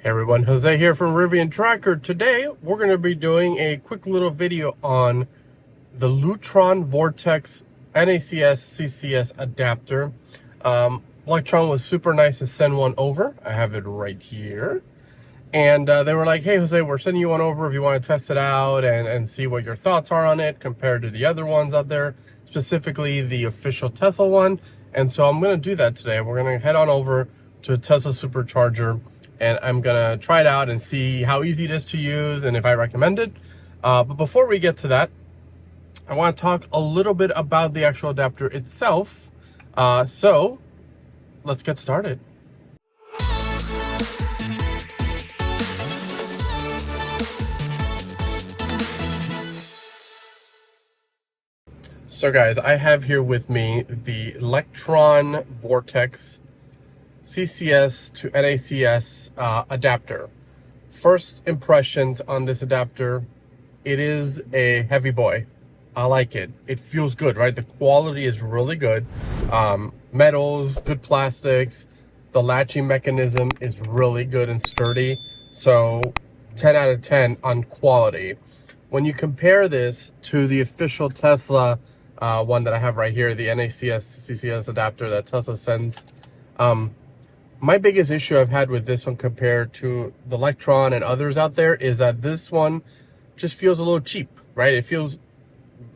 Hey everyone, Jose here from Rivian Tracker. Today we're going to be doing a quick little video on the Lectron Vortex NACS CCS adapter. Lectron was super nice to send one over. I have it right here. And they were like, hey Jose, we're sending you one over if you want to test it out and see what your thoughts are on it compared to the other ones out there, specifically the official Tesla one. And so I'm going to do that today. We're going to head on over to a Tesla Supercharger, and I'm gonna try it out and see how easy it is to use and if I recommend it. But before we get to that, I want to talk a little bit about the actual adapter itself. So let's get started. So guys, I have here with me the Lectron Vortex CCS to NACS adapter. First impressions on this adapter, it is a heavy boy. I like it. It feels good, right? The quality is really good. Metals, good plastics. The latching mechanism is really good and sturdy. So 10 out of 10 on quality. When you compare this to the official Tesla one that I have right here, the NACS CCS adapter that Tesla sends, my biggest issue I've had with this one compared to the Lectron and others out there is that this one just feels a little cheap, right? It feels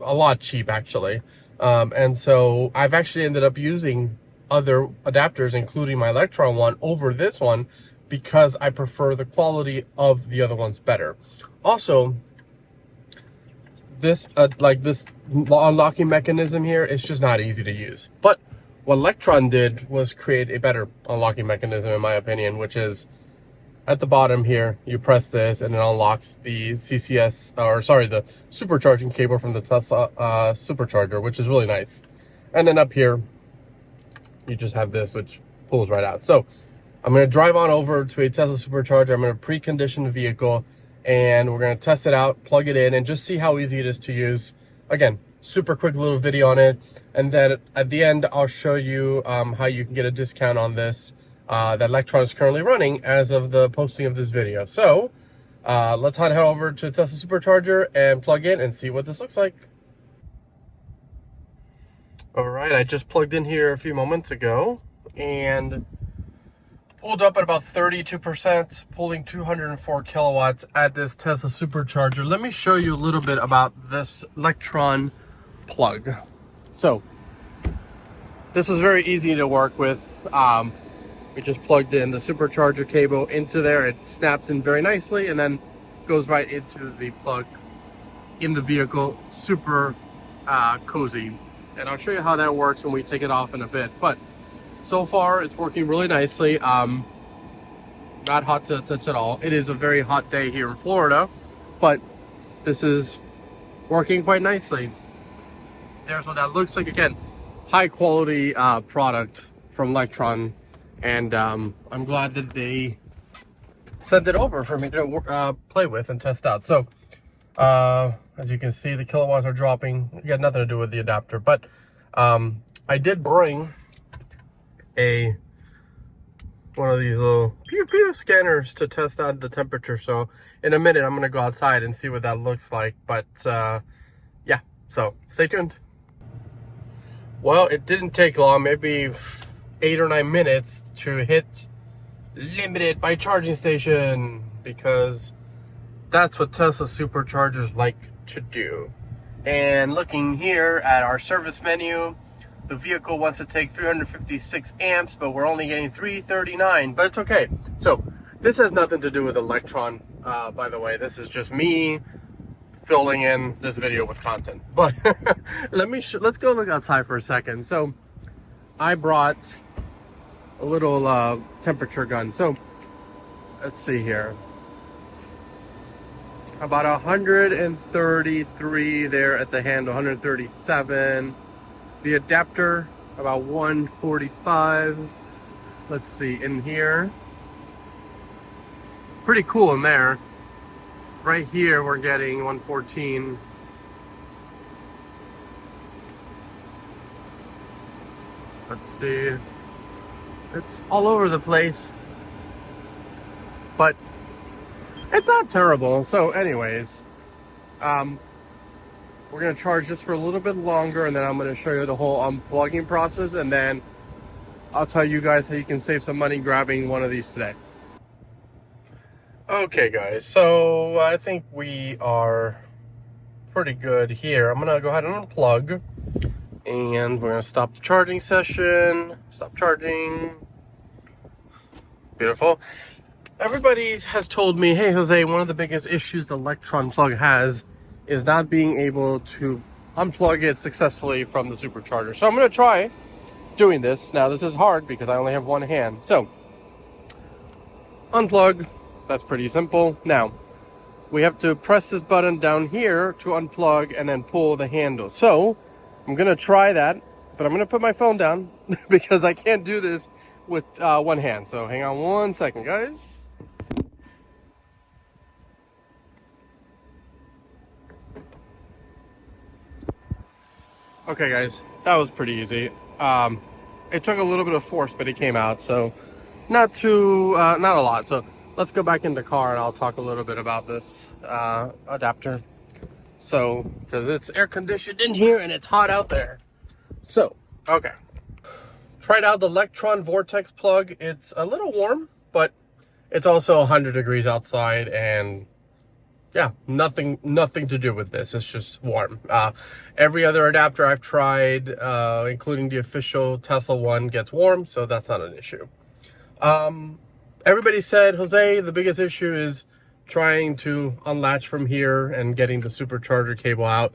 a lot cheap, actually. And so I've actually ended up using other adapters, including my Lectron one, over this one because I prefer the quality of the other ones better. Also, this this unlocking mechanism here is just not easy to use. But what Lectron did was create a better unlocking mechanism, in my opinion, which is at the bottom here, you press this and it unlocks the CCS, the supercharging cable from the Tesla Supercharger, which is really nice. And then up here, you just have this, which pulls right out. So I'm going to drive on over to a Tesla Supercharger. I'm going to pre-condition the vehicle and we're going to test it out, plug it in, and just see how easy it is to use. Again, super quick little video on it. And then at the end, I'll show you how you can get a discount on this that Lectron is currently running as of the posting of this video. So let's head over to Tesla Supercharger and plug in and see what this looks like. All right, I just plugged in here a few moments ago and pulled up at about 32%, pulling 204 kilowatts at this Tesla Supercharger. Let me show you a little bit about this Lectron plug. So this was very easy to work with. We just plugged in the supercharger cable into there. It snaps in very nicely and then goes right into the plug in the vehicle. Super cozy. And I'll show you how that works when we take it off in a bit. But so far it's working really nicely. Not hot to touch at all. It is a very hot day here in Florida, but this is working quite nicely. There's what that looks like. Again, high quality product from Lectron, and I'm glad that they sent it over for me to play with and test out. So as you can see, the kilowatts are dropping. It got nothing to do with the adapter, but I did bring one of these little pew scanners to test out the temperature. So in a minute, I'm gonna go outside and see what that looks like. But yeah, so stay tuned. Well, it didn't take long, maybe 8 or 9 minutes to hit limited by charging station, because that's what Tesla Superchargers like to do. And looking here at our service menu, the vehicle wants to take 356 amps, but we're only getting 339, but it's okay. So this has nothing to do with Lectron, by the way. This is just me filling in this video with content. But let's go look outside for a second. So I brought a little temperature gun. So let's see here. About 133 there at the handle, 137. The adapter about 145. Let's see in here. Pretty cool in there. Right here we're getting 114. Let's see. It's all over the place. but it's not terrible. So anyways, we're gonna charge this for a little bit longer, and then I'm gonna show you the whole unplugging process, and then I'll tell you guys how you can save some money grabbing one of these today. Okay guys, so I think we are pretty good here. I'm gonna go ahead and unplug, and we're gonna stop the charging session. Stop charging. Beautiful. Everybody has told me, hey Jose, one of the biggest issues the Lectron plug has is not being able to unplug it successfully from the supercharger. So I'm gonna try doing this. Now this is hard because I only have one hand. So unplug, that's pretty simple. Now we have to press this button down here to unplug and then pull the handle. So I'm gonna try that, but I'm gonna put my phone down because I can't do this with one hand. So hang on one second, guys. Okay guys, that was pretty easy. It took a little bit of force, but it came out, so not a lot. So let's go back in the car and I'll talk a little bit about this adapter. So, because it's air conditioned in here and it's hot out there. So, okay. Tried out the Lectron Vortex Plug. It's a little warm, but it's also 100 degrees outside, and yeah, nothing to do with this. It's just warm. Every other adapter I've tried, including the official Tesla one, gets warm, so that's not an issue. Everybody said, Jose, the biggest issue is trying to unlatch from here and getting the supercharger cable out.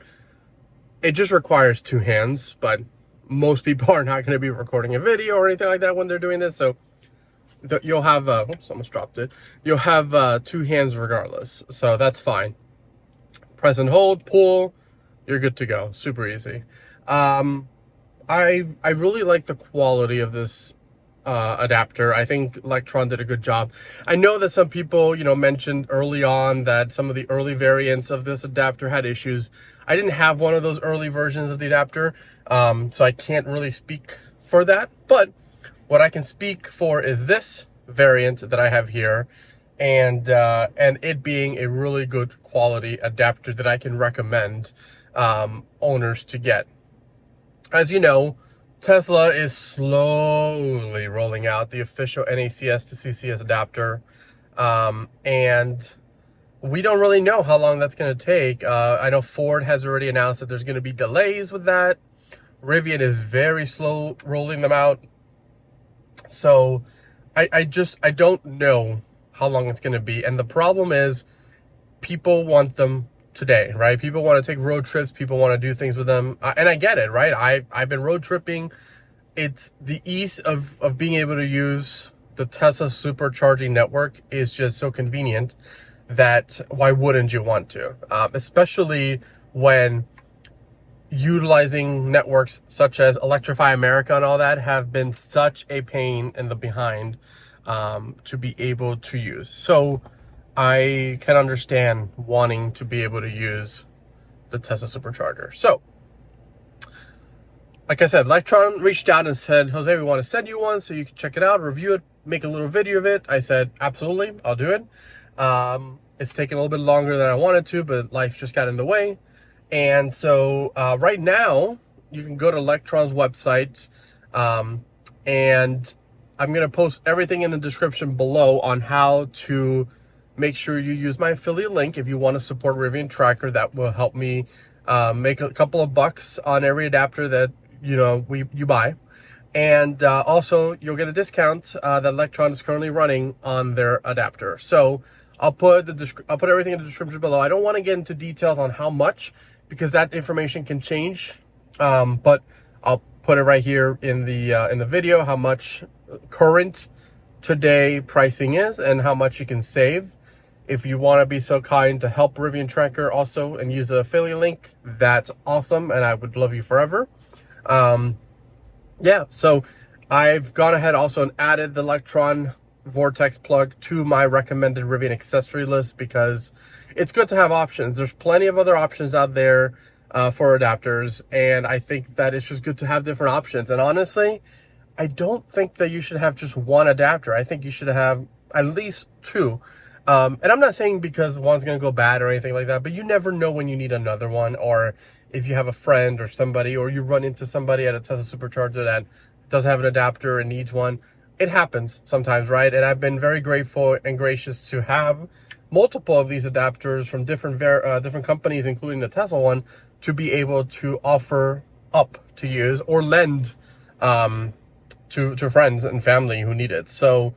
It just requires two hands, but most people are not going to be recording a video or anything like that when they're doing this, so you'll have oops, almost dropped it. You'll have two hands regardless, so that's fine. Press and hold, pull, you're good to go. Super easy. I really like the quality of this adapter. I think Lectron did a good job. I know that some people, mentioned early on that some of the early variants of this adapter had issues. I didn't have one of those early versions of the adapter, so I can't really speak for that, but what I can speak for is this variant that I have here, and it being a really good quality adapter that I can recommend owners to get. As you know, Tesla is slowly rolling out the official NACS to CCS adapter, and we don't really know how long that's going to take. I know Ford has already announced that there's going to be delays with that. Rivian is very slow rolling them out. So I don't know how long it's going to be. And the problem is people want them today, right? People want to take road trips. People want to do things with them. And I get it, right? I've been road tripping. It's the ease of being able to use the Tesla Supercharging network is just so convenient that why wouldn't you want to? Especially when utilizing networks such as Electrify America and all that have been such a pain in the behind to be able to use. So I can understand wanting to be able to use the Tesla Supercharger. So like I said, Lectron reached out and said, Jose, we want to send you one so you can check it out, review it, make a little video of it. I said, absolutely, I'll do it. It's taken a little bit longer than I wanted to, but life just got in the way. And so right now, you can go to Lectron's website, and I'm going to post everything in the description below on how to make sure you use my affiliate link if you want to support Rivian Tracker. That will help me make a couple of bucks on every adapter that you buy. And also, you'll get a discount that Lectron is currently running on their adapter. So I'll put everything in the description below. I don't want to get into details on how much, because that information can change, but I'll put it right here in the video how much current today pricing is and how much you can save. If you want to be so kind to help Rivian Tracker also and use the affiliate link, that's awesome, and I would love you forever. Yeah, so I've gone ahead also and added the Lectron Vortex Plug to my recommended Rivian accessory list because it's good to have options. There's plenty of other options out there for adapters, and I think that it's just good to have different options. And honestly, I don't think that you should have just one adapter. I think you should have at least 2. And I'm not saying because one's going to go bad or anything like that, but you never know when you need another one, or if you have a friend or somebody, or you run into somebody at a Tesla Supercharger that doesn't have an adapter and needs one. It happens sometimes, right? And I've been very grateful and gracious to have multiple of these adapters from different companies, including the Tesla one, to be able to offer up to use or lend to friends and family who need it. So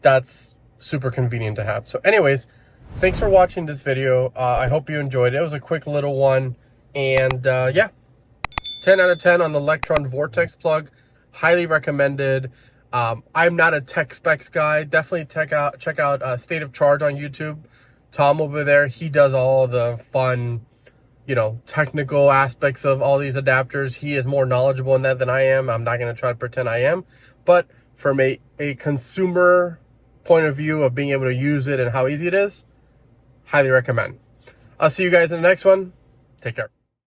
that's super convenient to have. So anyways, thanks for watching this video. I hope you enjoyed it. It was a quick little one. And yeah, 10 out of 10 on the Lectron Vortex Plug. Highly recommended. I'm not a tech specs guy. Definitely check out State of Charge on YouTube. Tom over there, he does all the fun, technical aspects of all these adapters. He is more knowledgeable in that than I am. I'm not going to try to pretend I am. But from a consumer point of view of being able to use it and how easy it is, highly recommend. I'll see you guys in the next one. Take care.